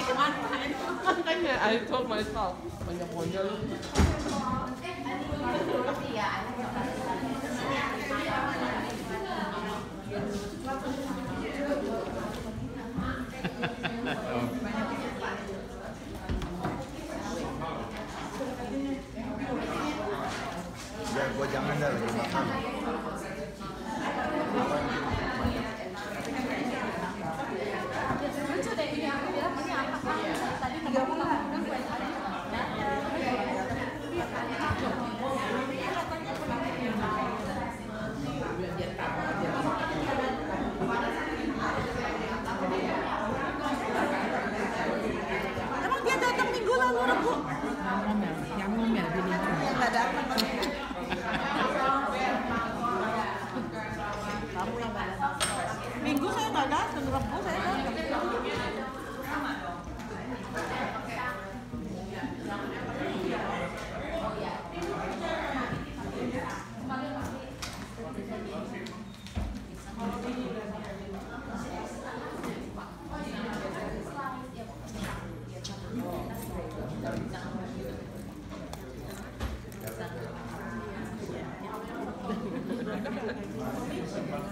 Makanya I told myself, banyak-banyak lu. Ya, gua jangan dah lagi makan. Lucu deh ini aku bilang ini apa kan tadi 30 kan emang dia datang minggu lalu Rabu yang ngomel di lingkungan. yang nggak datang kamu yang nggak datang minggu saya nggak datang Rabu saya datang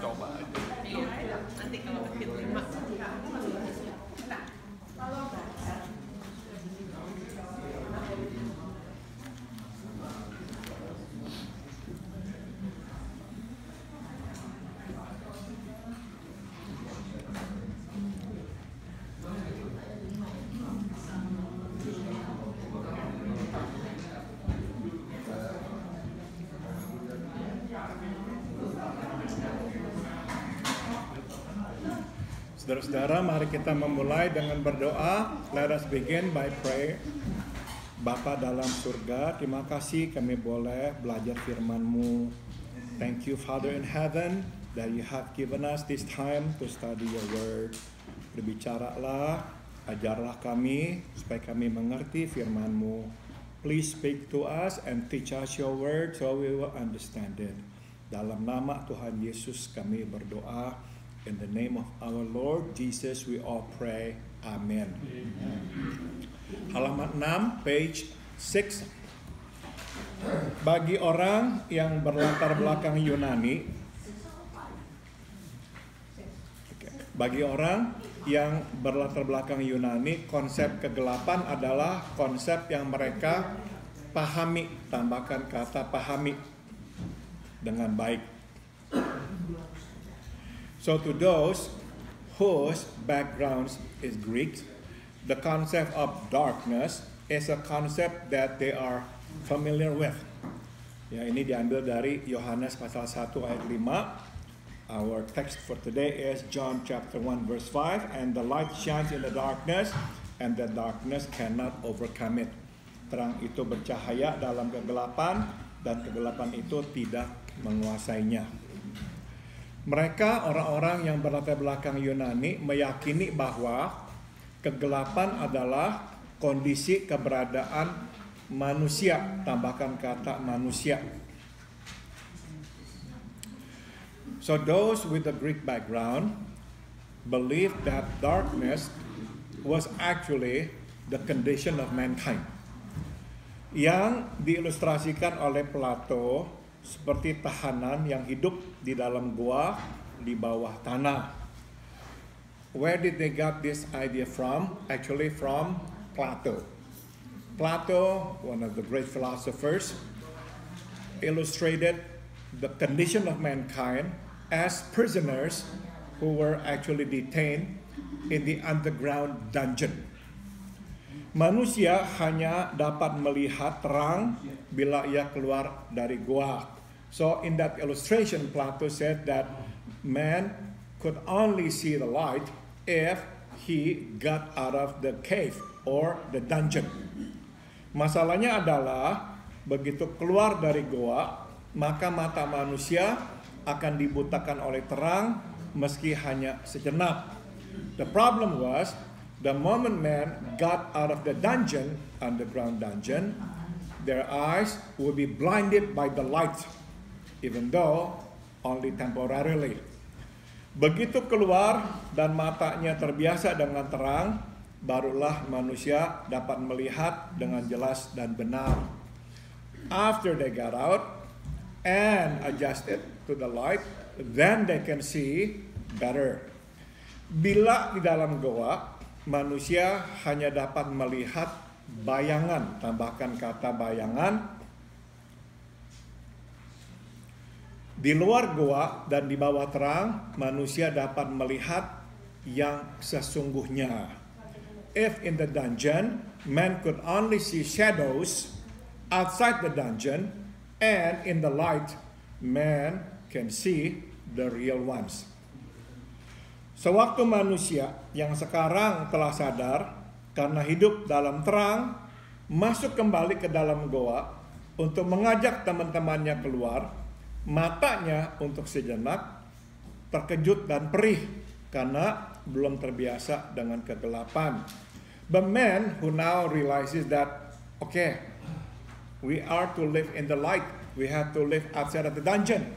Coba aja. Nanti kalau makin 5. Saudara-saudara, mari kita memulai dengan berdoa. Let us begin by prayer. Bapa dalam surga, terima kasih kami boleh belajar firman-Mu. Thank you, Father in heaven, that you have given us this time to study your word. Berbicaralah, ajarlah kami, supaya kami mengerti firman-Mu. Please speak to us and teach us your word so we will understand it. Dalam nama Tuhan Yesus kami berdoa. In the name of our Lord Jesus we all pray. Amen. Halaman 6, page 6. Bagi orang yang berlatar belakang Yunani, bagi orang yang berlatar belakang Yunani, konsep kegelapan adalah konsep yang mereka pahami, tambahkan kata pahami dengan baik. So to those whose backgrounds is Greek, the concept of darkness is a concept that they are familiar with. Ya, ini diambil dari Yohanes pasal 1 ayat 5. Our text for today is John chapter 1 verse 5, and the light shines in the darkness and the darkness cannot overcome it. Terang itu bercahaya dalam kegelapan dan kegelapan itu tidak menguasainya. Mereka, orang-orang yang berlatar belakang Yunani, meyakini bahwa kegelapan adalah kondisi keberadaan manusia, tambahkan kata manusia. So those with a Greek background believe that darkness was actually the condition of mankind, yang diilustrasikan oleh Plato seperti tahanan yang hidup di dalam gua di bawah tanah. Where did they got this idea from? Actually from Plato. Plato, one of the great philosophers, illustrated the condition of mankind as prisoners who were actually detained in the underground dungeon. Manusia hanya dapat melihat terang bila ia keluar dari gua. So in that illustration, Plato said that man could only see the light if he got out of the cave or the dungeon. Masalahnya adalah begitu keluar dari gua, maka mata manusia akan dibutakan oleh terang meski hanya sejenak. The problem was, the moment man got out of the dungeon, underground dungeon, their eyes would be blinded by the light, even though only temporarily. Begitu keluar dan matanya terbiasa dengan terang, barulah manusia dapat melihat dengan jelas dan benar. After they got out and adjusted to the light, then they can see better. Bila di dalam goa, manusia hanya dapat melihat bayangan, tambahkan kata bayangan. Di luar goa dan di bawah terang, manusia dapat melihat yang sesungguhnya. If in the dungeon, man could only see shadows outside the dungeon, and in the light, man can see the real ones. Sewaktu manusia yang sekarang telah sadar karena hidup dalam terang, masuk kembali ke dalam goa untuk mengajak teman-temannya keluar, matanya untuk sejenak terkejut dan perih karena belum terbiasa dengan kegelapan. But man who now realizes that, okay, we are to live in the light, we have to live outside of the dungeon,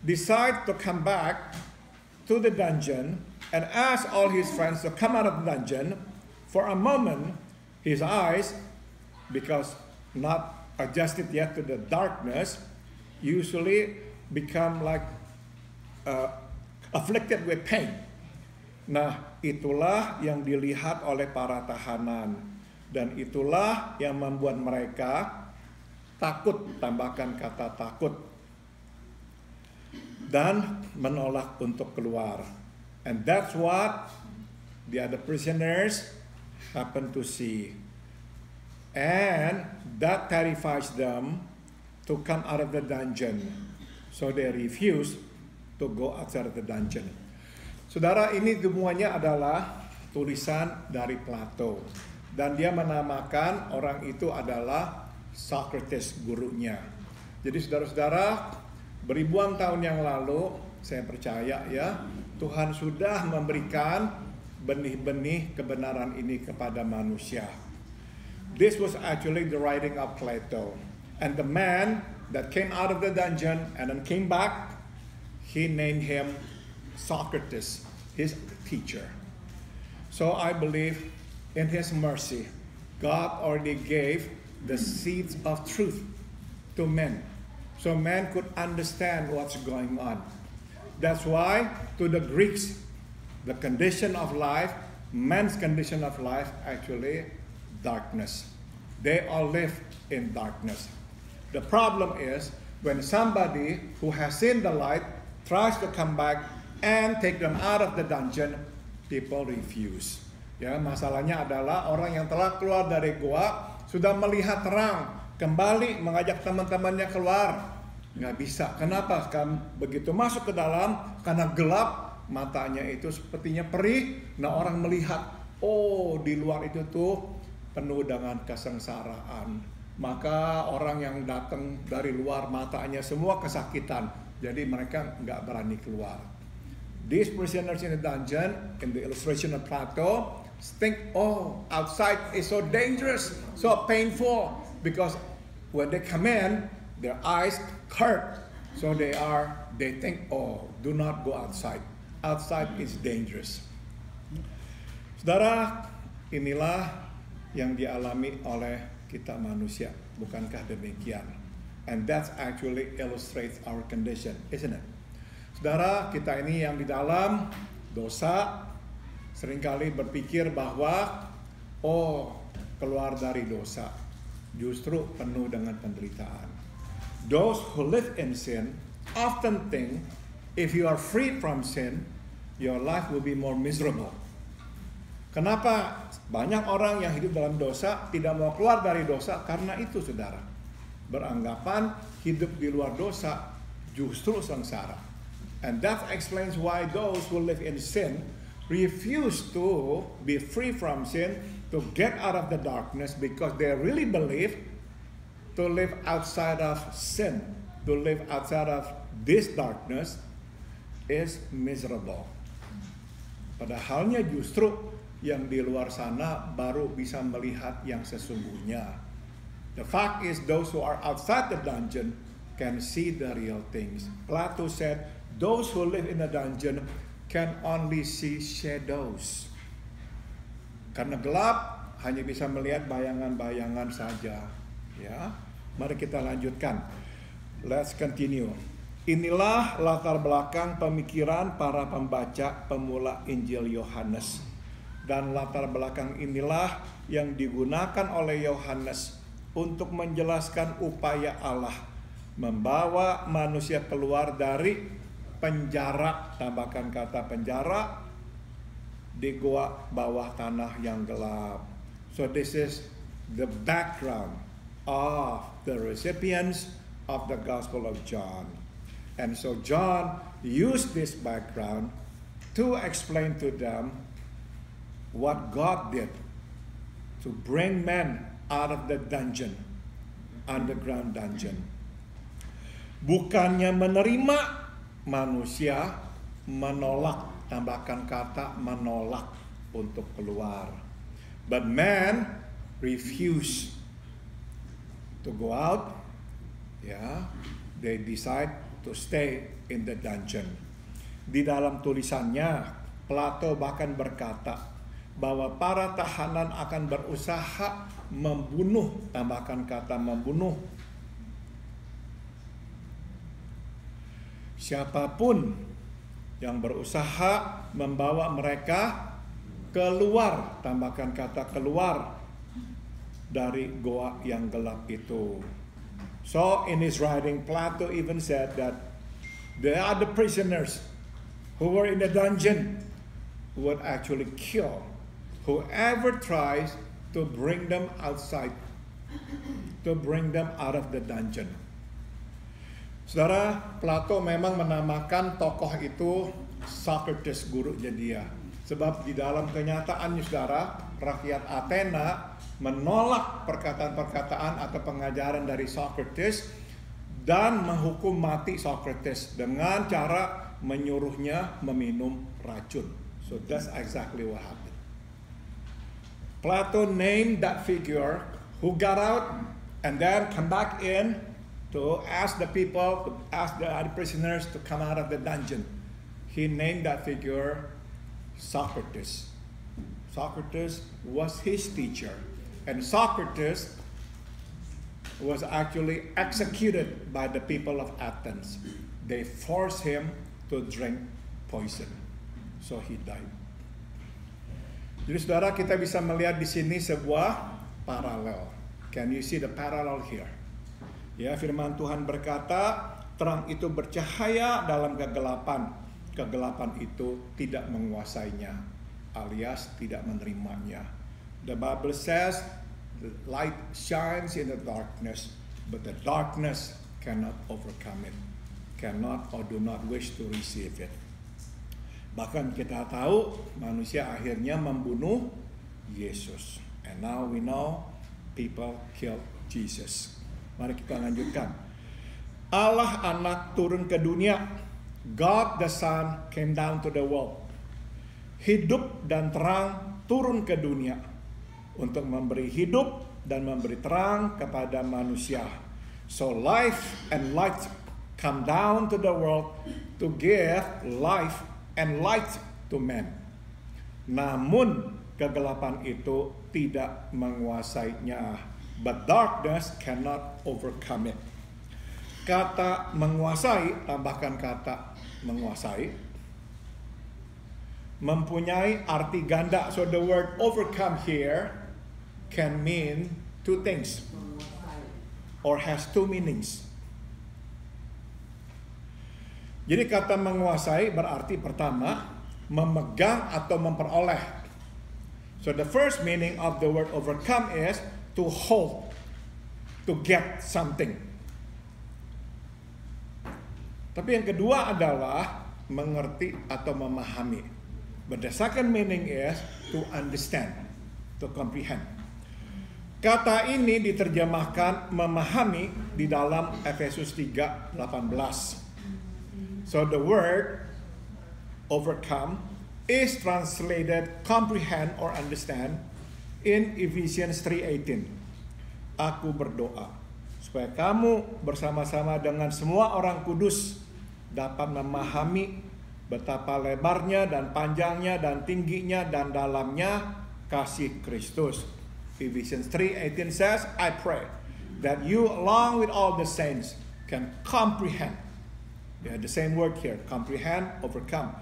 decide to come back to the dungeon and ask all his friends to come out of the dungeon. For a moment, his eyes, because not adjusted yet to the darkness, usually become like afflicted with pain. Nah, itulah yang dilihat oleh para tahanan, dan itulah yang membuat mereka takut, tambahkan kata takut, dan menolak untuk keluar. And that's what the other prisoners happen to see. And that terrifies them to come out of the dungeon. So they refuse to go outside of the dungeon. Saudara, ini semuanya adalah tulisan dari Plato. Dan dia menamakan orang itu adalah Socrates, gurunya. Jadi saudara-saudara, beribuan tahun yang lalu, saya percaya ya, Tuhan sudah memberikan benih-benih kebenaran ini kepada manusia. This was actually the writing of Plato. And the man that came out of the dungeon and then came back, he named him Socrates, his teacher. So I believe in his mercy, God already gave the seeds of truth to men, so man could understand what's going on. That's why to the Greeks, the condition of life, man's condition of life, actually darkness. They all live in darkness. The problem is when somebody who has seen the light tries to come back and take them out of the dungeon, people refuse. Ya, masalahnya adalah orang yang telah keluar dari goa sudah melihat terang, kembali mengajak teman-temannya keluar, nggak bisa. Kenapa? Kan begitu masuk ke dalam, karena gelap, matanya itu sepertinya perih. Nah, orang melihat, oh, di luar itu tuh penuh dengan kesengsaraan. Maka orang yang datang dari luar, matanya semua kesakitan, jadi mereka nggak berani keluar. These prisoners in the dungeon, in the illustration of Plato, think, oh, outside is so dangerous, so painful, because when they come in, their eyes hurt, so they think, oh, do not go outside. Outside is dangerous. Saudara, inilah yang dialami oleh kita manusia, bukankah demikian? And that actually illustrates our condition, isn't it? Saudara, kita ini yang di dalam dosa, seringkali berpikir bahwa, oh, keluar dari dosa, justru penuh dengan penderitaan. Those who live in sin often think, if you are free from sin, your life will be more miserable. Kenapa banyak orang yang hidup dalam dosa tidak mau keluar dari dosa? Karena itu, saudara. Beranggapan hidup di luar dosa justru sengsara. And that explains why those who live in sin refuse to be free from sin, to get out of the darkness, because they really believe to live outside of sin, to live outside of this darkness is miserable. Padahalnya justru yang di luar sana baru bisa melihat yang sesungguhnya. The fact is, those who are outside the dungeon can see the real things. Plato said, those who live in the dungeon can only see shadows. Karena gelap hanya bisa melihat bayangan-bayangan saja. Ya, mari kita lanjutkan. Let's continue. Inilah latar belakang pemikiran para pembaca pemula Injil Yohanes. Dan latar belakang inilah yang digunakan oleh Yohanes untuk menjelaskan upaya Allah membawa manusia keluar dari penjara, tambahkan kata penjara, di gua bawah tanah yang gelap. So this is the background of the recipients of the Gospel of John. And so John used this background to explain to them what God did to bring men out of the dungeon, underground dungeon. Bukannya menerima, manusia menolak, tambahkan kata menolak untuk keluar. But man refused to go out. Ya, they decide to stay in the dungeon. Di dalam tulisannya, Plato bahkan berkata bahwa para tahanan akan berusaha membunuh, tambahkan kata membunuh, siapapun yang berusaha membawa mereka keluar, tambahkan kata keluar dari goa yang gelap itu. So in his writing, Plato even said that the other prisoners who were in the dungeon would actually kill whoever tries to bring them outside, to bring them out of the dungeon. Saudara, Plato memang menamakan tokoh itu Socrates, gurunya dia. Sebab di dalam kenyataannya, saudara, rakyat Athena menolak perkataan-perkataan atau pengajaran dari Socrates dan menghukum mati Socrates dengan cara menyuruhnya meminum racun. So that's exactly what happened. Plato named that figure who got out and then come back in to ask the people, to ask the other prisoners to come out of the dungeon. He named that figure Socrates. Socrates was his teacher. And Socrates was actually executed by the people of Athens. They forced him to drink poison. So he died. Jadi saudara, kita bisa melihat di sini sebuah paralel. Can you see the parallel here? Ya, firman Tuhan berkata, terang itu bercahaya dalam kegelapan. Kegelapan itu tidak menguasainya, alias tidak menerimanya. The Bible says, the light shines in the darkness, but the darkness cannot overcome it, cannot or do not wish to receive it. Bahkan kita tahu manusia akhirnya membunuh Yesus. And now we know people killed Jesus. Mari kita lanjutkan. Allah Anak turun ke dunia. God the Son came down to the world. Hidup dan terang turun ke dunia untuk memberi hidup dan memberi terang kepada manusia. So life and light come down to the world to give life and light to men. Namun kegelapan itu tidak menguasainya. But darkness cannot overcome it. Kata menguasai, tambahkan kata menguasai, mempunyai arti ganda. So the word overcome here can mean two things or has two meanings. Jadi kata menguasai berarti pertama memegang atau memperoleh. So the first meaning of the word overcome is to hold, to get something. Tapi yang kedua adalah mengerti atau memahami. But the second meaning is to understand, to comprehend. Kata ini diterjemahkan memahami di dalam Efesus 3:18. So the word overcome is translated comprehend or understand in Ephesians 3:18. Aku berdoa supaya kamu bersama-sama dengan semua orang kudus dapat memahami betapa lebarnya dan panjangnya dan tingginya dan dalamnya kasih Kristus. Ephesians 3:18 says, I pray that you along with all the saints can comprehend. Yeah, the same word here, comprehend, overcome.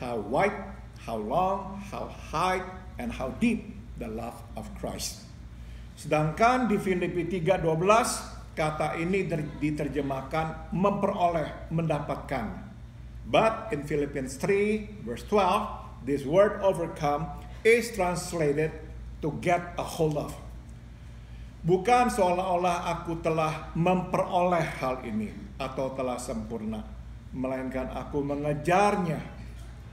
How wide, how long, how high, and how deep the love of Christ. Sedangkan di Filipi 3:12 kata ini diterjemahkan memperoleh, mendapatkan. But in Philippians 3 verse 12, this word overcome is translated to get a hold of. Bukan seolah-olah aku telah memperoleh hal ini atau telah sempurna, melainkan aku mengejarnya.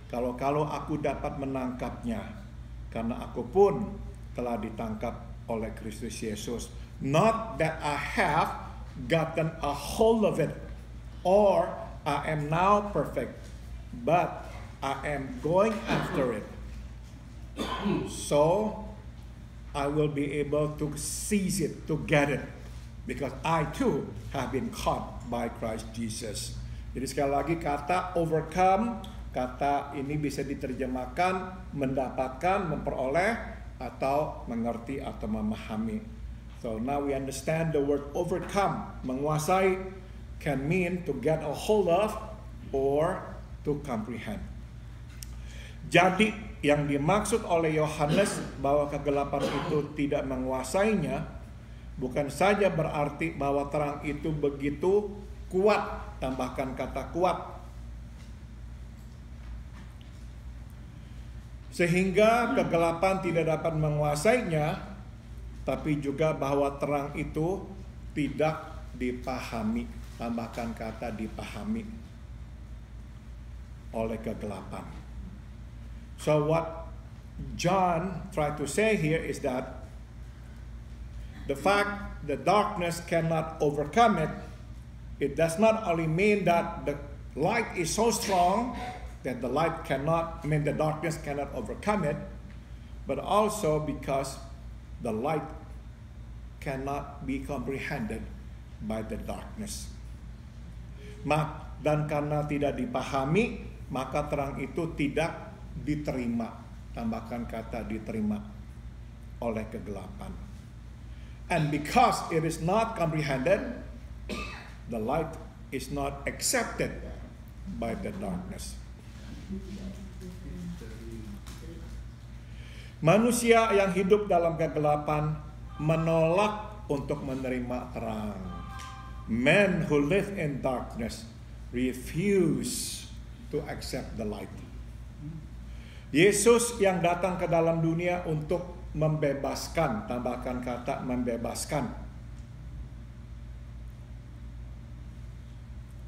Kalau aku dapat menangkapnya, karena aku pun telah ditangkap oleh Kristus Yesus. Not that I have gotten a hold of it, or I am now perfect, but I am going after it. So I will be able to seize it, to get it, because I too have been caught by Christ Jesus. Jadi sekali lagi kata overcome, kata ini bisa diterjemahkan mendapatkan, memperoleh, atau mengerti atau memahami. So now we understand the word overcome, menguasai, can mean to get a hold of or to comprehend. Jadi yang dimaksud oleh Yohanes bahwa kegelapan itu tidak menguasainya bukan saja berarti bahwa terang itu begitu kuat, tambahkan kata kuat, sehingga kegelapan tidak dapat menguasainya, tapi juga bahwa terang itu tidak dipahami, tambahkan kata dipahami oleh kegelapan. So what John tried to say here is that the fact that darkness cannot overcome it, it does not only mean that the light is so strong that the darkness cannot overcome it, but also because the light cannot be comprehended by the darkness. Dan karena tidak dipahami, maka terang itu tidak diterima, tambahkan kata diterima oleh kegelapan. And because it is not comprehended, the light is not accepted by the darkness. Manusia yang hidup dalam kegelapan menolak untuk menerima terang. Men who live in darkness refuse to accept the light. Yesus yang datang ke dalam dunia untuk membebaskan, tambahkan kata membebaskan,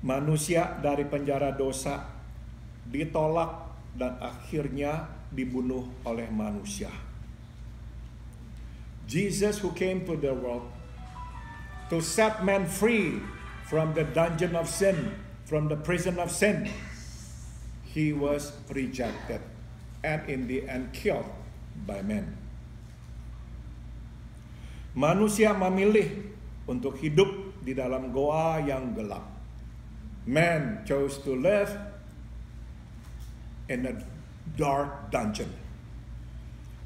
manusia dari penjara dosa, ditolak dan akhirnya dibunuh oleh manusia. Jesus who came to the world to set man free from the dungeon of sin, from the prison of sin, he was rejected and in the end killed by men. Manusia memilih untuk hidup di dalam goa yang gelap. Man chose to live in a dark dungeon.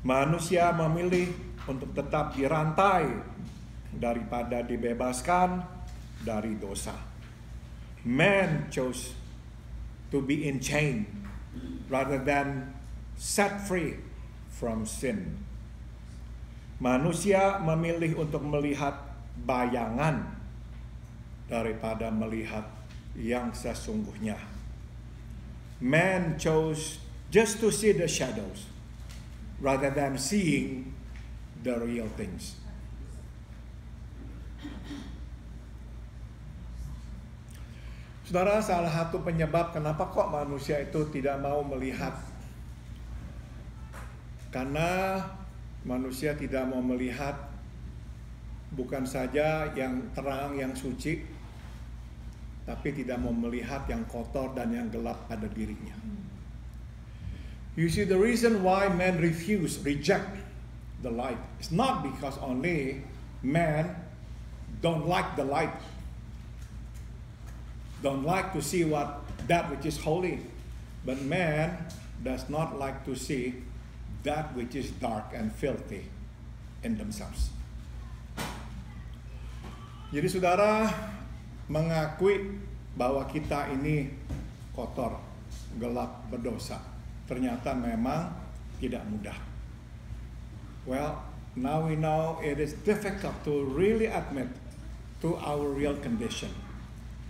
Manusia memilih untuk tetap dirantai daripada dibebaskan dari dosa. Man chose to be in chain rather than set free from sin. Manusia memilih untuk melihat bayangan daripada melihat yang sesungguhnya. Man chose just to see the shadows rather than seeing the real things. Saudara, salah satu penyebab kenapa kok manusia itu tidak mau melihat, karena manusia tidak mau melihat bukan saja yang terang, yang suci, tapi tidak mau melihat yang kotor dan yang gelap pada dirinya. You see, the reason why men reject the light is not because only men don't like the light, don't like to see that which is holy, but man does not like to see that which is dark and filthy in themselves. Jadi saudara, mengakui bahwa kita ini kotor, gelap, berdosa, ternyata memang tidak mudah. Well, now we know it is difficult to really admit to our real condition,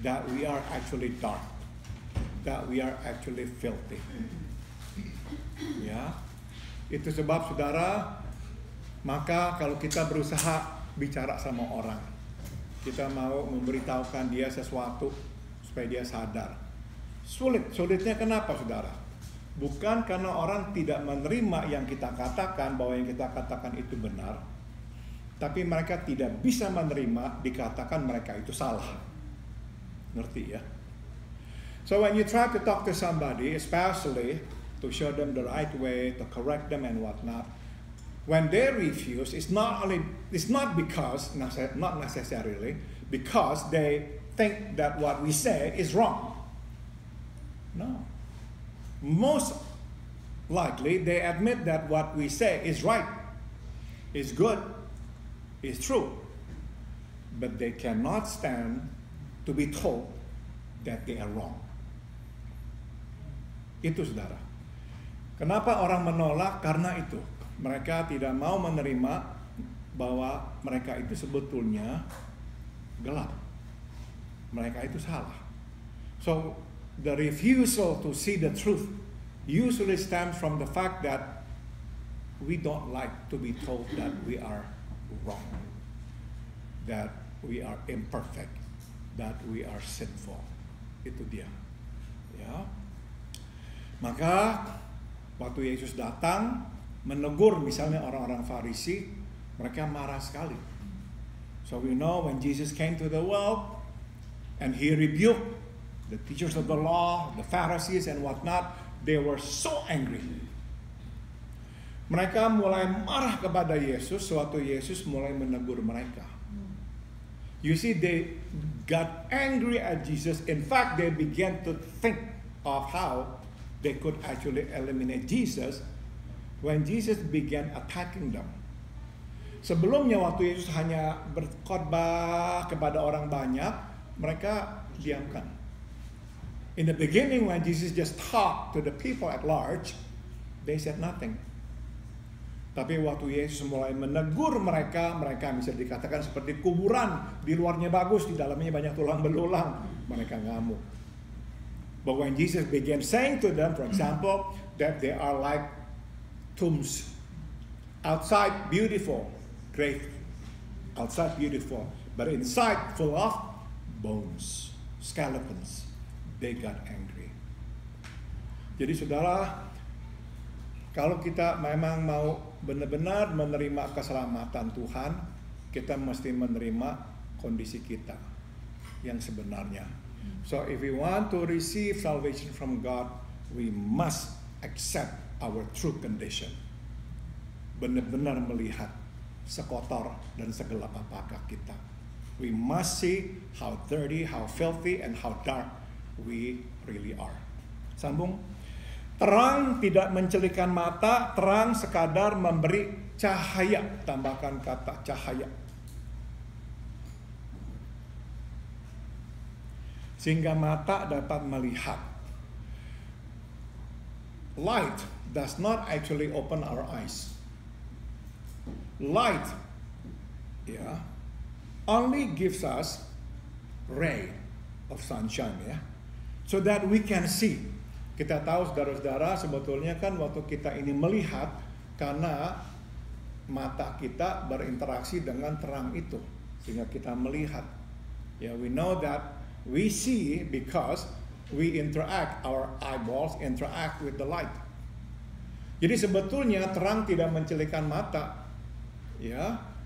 that we are actually dark, that we are actually filthy. Ya, itu sebab saudara, maka kalau kita berusaha bicara sama orang, kita mau memberitahukan dia sesuatu supaya dia sadar. Sulitnya kenapa saudara? Bukan karena orang tidak menerima yang kita katakan, bahwa yang kita katakan itu benar, tapi mereka tidak bisa menerima dikatakan mereka itu salah. Ngerti ya? So when you try to talk to somebody, especially to show them the right way, to correct them and whatnot, when they refuse, it's not necessarily because they think that what we say is wrong. No. Most likely they admit that what we say is right, is good, is true, but they cannot stand to be told that they are wrong. Itu saudara. Kenapa orang menolak? Karena itu. Mereka tidak mau menerima bahwa mereka itu sebetulnya gelap. Mereka itu salah. So, the refusal to see the truth usually stems from the fact that we don't like to be told that we are wrong, that we are imperfect, that we are sinful. Itu dia. Ya. Maka waktu Yesus datang menegur misalnya orang-orang Farisi, mereka marah sekali. So we know when Jesus came to the world and he rebuked the teachers of the law, the Pharisees and whatnot, they were so angry. Mereka mulai marah kepada Yesus sewaktu Yesus mulai menegur mereka. You see, they got angry at Jesus. In fact, they began to think of how they could actually eliminate Jesus when Jesus began attacking them. Sebelumnya waktu Yesus hanya berkhotbah kepada orang banyak, mereka diamkan. In the beginning when Jesus just talked to the people at large, they said nothing. Tapi waktu Yesus mulai menegur mereka, mereka bisa dikatakan seperti kuburan, di luarnya bagus, di dalamnya banyak tulang belulang, mereka ngamuk. But when Jesus began saying to them, for example, that they are like tombs, outside beautiful, grave, outside beautiful, but inside full of bones, skeletons, they got angry. Jadi saudara, kalau kita memang mau benar-benar menerima keselamatan Tuhan, kita mesti menerima kondisi kita yang sebenarnya. So if we want to receive salvation from God, we must accept our true condition. Benar-benar melihat sekotor dan segelap apakah kita. We must see how dirty, how filthy, and how dark we really are. Sambung. Terang tidak mencelikan mata, terang sekadar memberi cahaya. Tambahkan kata cahaya. Sehingga mata dapat melihat. Light does not actually open our eyes. Light, only gives us ray of sunshine, so that we can see. Kita tahu saudara-saudara, sebetulnya kan waktu kita ini melihat, karena mata kita berinteraksi dengan terang itu, sehingga kita melihat. We know that we see because we interact, our eyeballs interact with the light. Jadi sebetulnya terang tidak mencelikan mata.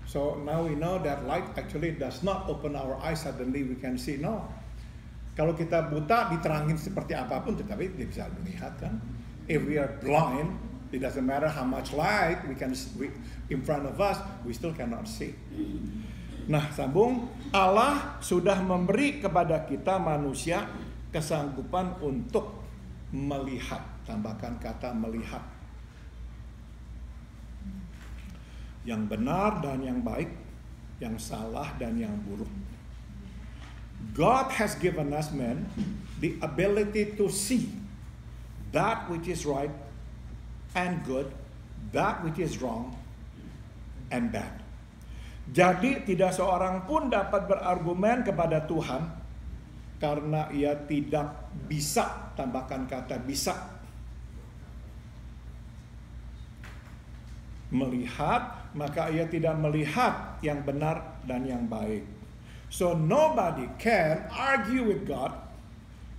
So now we know that light actually does not open our eyes, suddenly we can see. No. Kalau kita buta, diterangin seperti apapun, tetapi dia bisa melihat kan. If we are blind, it doesn't matter how much light we can in front of us, we still cannot see. Nah, sambung. Allah sudah memberi kepada kita manusia kesanggupan untuk melihat. Tambahkan kata melihat. yang benar dan yang baik, yang salah dan yang buruk. God has given us men the ability to see that which is right and good, that which is wrong and bad. Jadi tidak seorang pun dapat berargumen kepada Tuhan karena ia tidak bisa, tambahkan kata bisa, melihat, maka ia tidak melihat yang benar dan yang baik. So nobody can argue with God.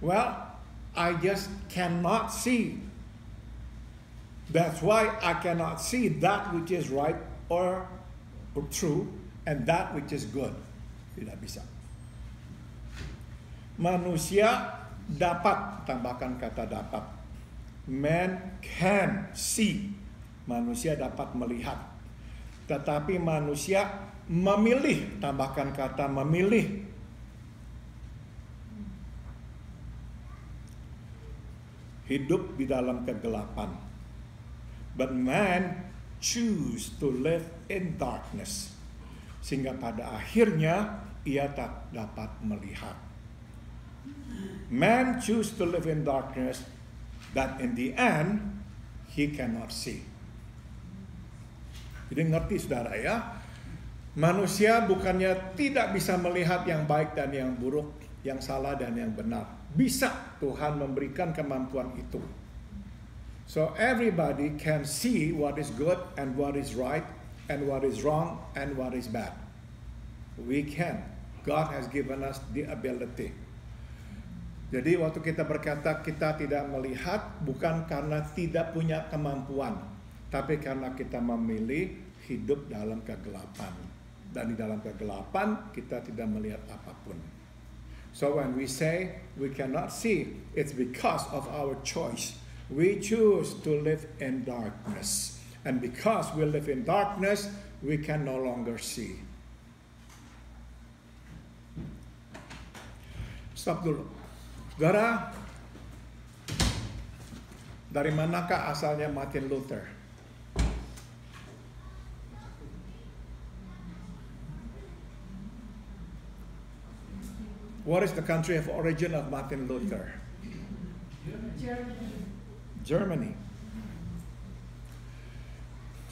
Well, I just cannot see. That's why I cannot see that which is right or true and that which is good. Tidak bisa. Manusia dapat, tambahkan kata dapat. Man can see. Manusia dapat melihat. Tetapi manusia memilih, tambahkan kata memilih. Hidup di dalam kegelapan. But man choose to live in darkness. Sehingga pada akhirnya ia tak dapat melihat. Man choose to live in darkness that in the end he cannot see. Jadi ngerti saudara ya, manusia bukannya tidak bisa melihat yang baik dan yang buruk, yang salah dan yang benar. Bisa, Tuhan memberikan kemampuan itu. So everybody can see what is good and what is right and what is wrong and what is bad. We can. God has given us the ability. Jadi waktu kita berkata kita tidak melihat bukan karena tidak punya kemampuan, tapi karena kita memilih hidup dalam kegelapan. Dan di dalam kegelapan kita tidak melihat apapun. So when we say we cannot see, it's because of our choice. We choose to live in darkness. And because we live in darkness, we can no longer see. Stop dulu. Saudara, dari manakah asalnya Martin Luther? What is the country of origin of Martin Luther? Germany.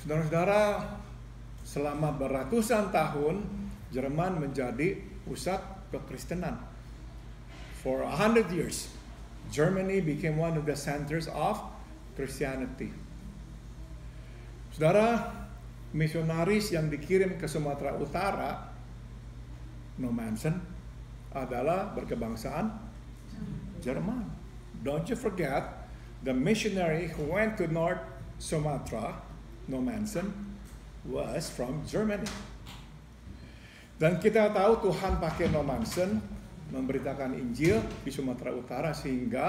Saudara-saudara, selama beratusan tahun, Jerman menjadi pusat kekristenan. For 100 years, Germany became one of the centers of Christianity. Saudara, misionaris yang dikirim ke Sumatera Utara, Nommensen, adalah berkebangsaan Jerman. Don't you forget, the missionary who went to North Sumatra, Nommensen, was from Germany. Dan kita tahu Tuhan pakai Nommensen memberitakan Injil di Sumatera Utara sehingga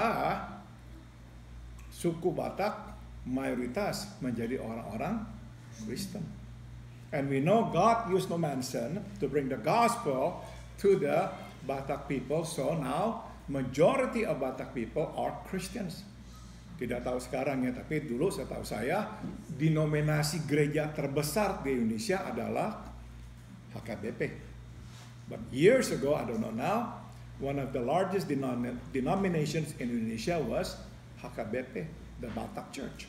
suku Batak mayoritas menjadi orang-orang Kristen. And we know God used Nommensen to bring the gospel to the Batak people. So now majority of Batak people are Christians. Tidak tahu sekarang ya, tapi dulu setahu saya denominasi gereja terbesar di Indonesia adalah HKBP. But years ago, I don't know now, one of the largest denominations in Indonesia was HKBP, the Batak Church.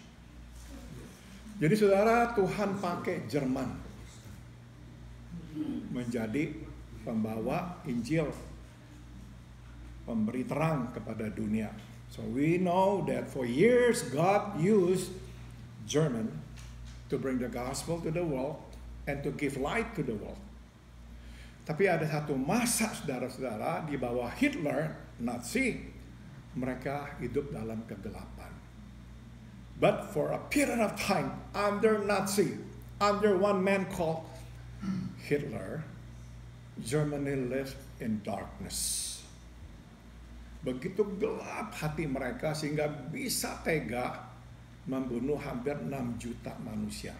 Jadi saudara, Tuhan pakai Jerman menjadi pembawa Injil, pemberi terang kepada dunia. So we know that for years God used German to bring the gospel to the world and to give light to the world. Tapi ada satu masa saudara-saudara di bawah Hitler, Nazi, mereka hidup dalam kegelapan. But for a period of time under Nazi, under one man called Hitler, Germany lived in darkness. Begitu gelap hati mereka sehingga bisa tega membunuh hampir 6 juta manusia.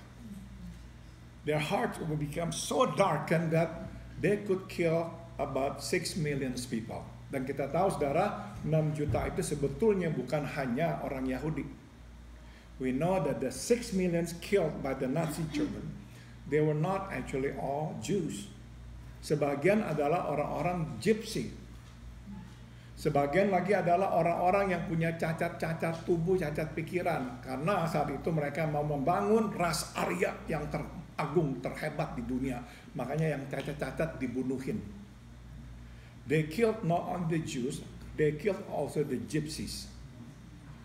Their hearts will become so darkened that they could kill about 6 million people. Dan kita tahu saudara, 6 juta itu sebetulnya bukan hanya orang Yahudi. We know that the 6 million killed by the Nazi German they were not actually all Jews. Sebagian adalah orang-orang gypsy. Sebagian lagi adalah orang-orang yang punya cacat-cacat tubuh, cacat pikiran. Karena saat itu mereka mau membangun ras Arya yang teragung, terhebat di dunia. Makanya yang cacat-cacat dibunuhin. They killed not only the Jews, they killed also the gypsies.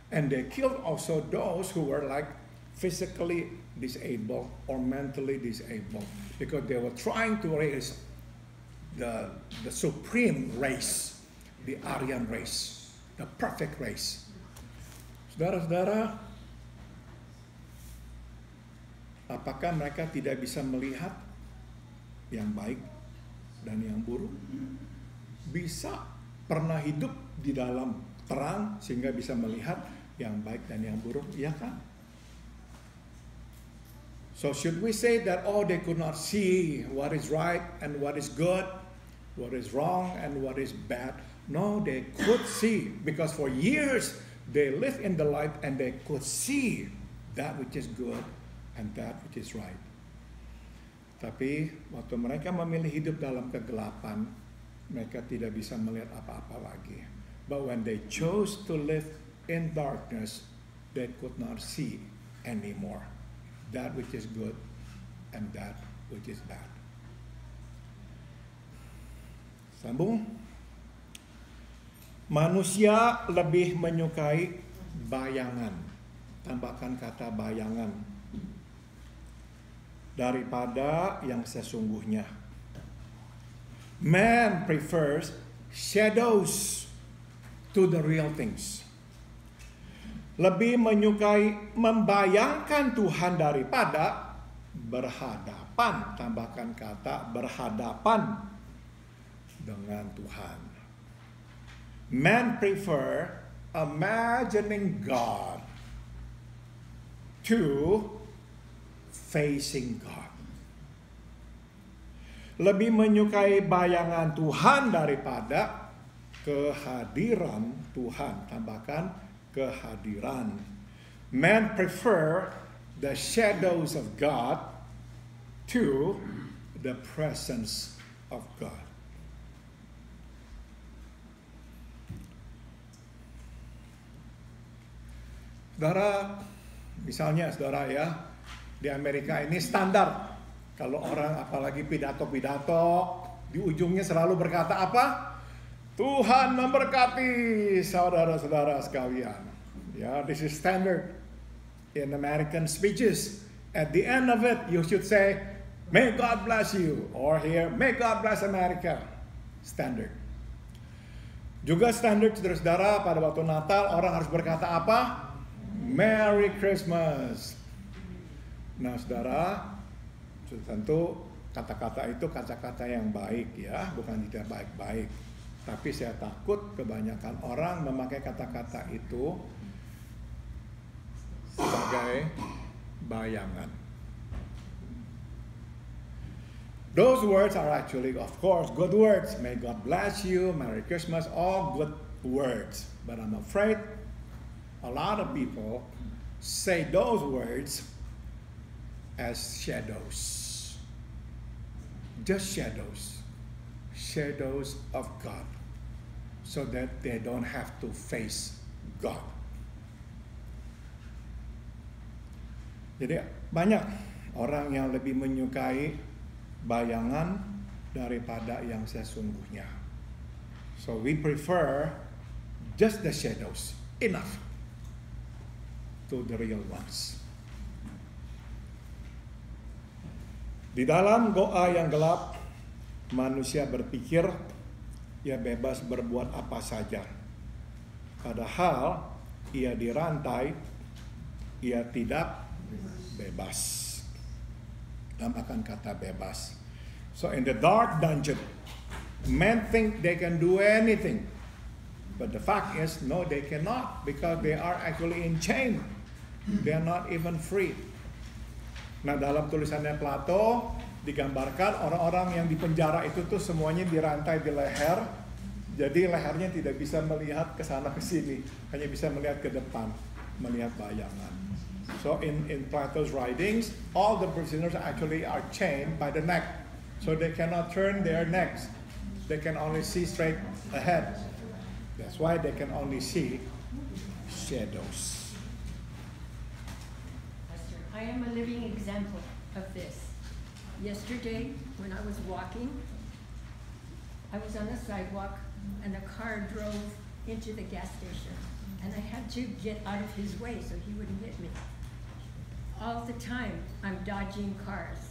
And they killed also those who were like physically disabled or mentally disabled. Because they were trying to raise the supreme race, the Aryan race, the perfect race. Saudara-saudara, apakah mereka tidak bisa melihat yang baik dan yang buruk? Bisa pernah hidup di dalam terang sehingga bisa melihat yang baik dan yang buruk, ya kan? So should we say that they could not see what is right and what is good, what is wrong and what is bad? No, they could see, because for years they lived in the light and they could see that which is good and that which is right. Tapi waktu mereka memilih hidup dalam kegelapan, mereka tidak bisa melihat apa-apa lagi. But when they chose to live in darkness, they could not see anymore that which is good and that which is bad. Sambung. Manusia lebih menyukai bayangan. Tambahkan kata bayangan. Daripada yang sesungguhnya. Man prefers shadows to the real things. Lebih menyukai membayangkan Tuhan daripada berhadapan. Tambahkan kata berhadapan dengan Tuhan. Man prefer imagining God to facing God. Lebih menyukai bayangan Tuhan daripada kehadiran Tuhan. Tambahkan kehadiran. Man prefer the shadows of God to the presence of God. Saudara, misalnya saudara ya, di Amerika ini standar. Kalau orang apalagi pidato-pidato, di ujungnya selalu berkata apa? Tuhan memberkati saudara-saudara sekalian. Ya, this is standard in American speeches. At the end of it, you should say, may God bless you. Or here, may God bless America. Standard. Juga standard saudara-saudara pada waktu Natal, orang harus berkata apa? Merry Christmas. Nah saudara, tentu kata-kata itu kata-kata yang baik ya, bukan tidak baik-baik. Tapi saya takut kebanyakan orang memakai kata-kata itu sebagai bayangan. Those words are actually, of course, good words. May God bless you, Merry Christmas, all good words. But I'm afraid a lot of people say those words as shadows. Just shadows. Shadows of God. So that they don't have to face God. Jadi banyak orang yang lebih menyukai bayangan daripada yang sesungguhnya. So we prefer just the shadows. Enough to the real ones. Di dalam goa yang gelap, manusia berpikir ia bebas berbuat apa saja. Padahal ia dirantai, ia tidak bebas. Tambahkan kata bebas. So in the dark dungeon, men think they can do anything. But the fact is, no, they cannot, because they are actually in chain. They are not even free. Nah, dalam tulisannya Plato digambarkan orang-orang yang di penjara itu tuh semuanya dirantai di leher. Jadi lehernya tidak bisa melihat ke sana ke sini, hanya bisa melihat ke depan. melihat bayangan. So in Plato's writings, all the prisoners actually are chained by the neck. So they cannot turn their necks. They can only see straight ahead. That's why they can only see shadows. I am a living example of this. Yesterday, when I was walking, I was on the sidewalk and a car drove into the gas station. And I had to get out of his way so he wouldn't hit me. All the time, I'm dodging cars.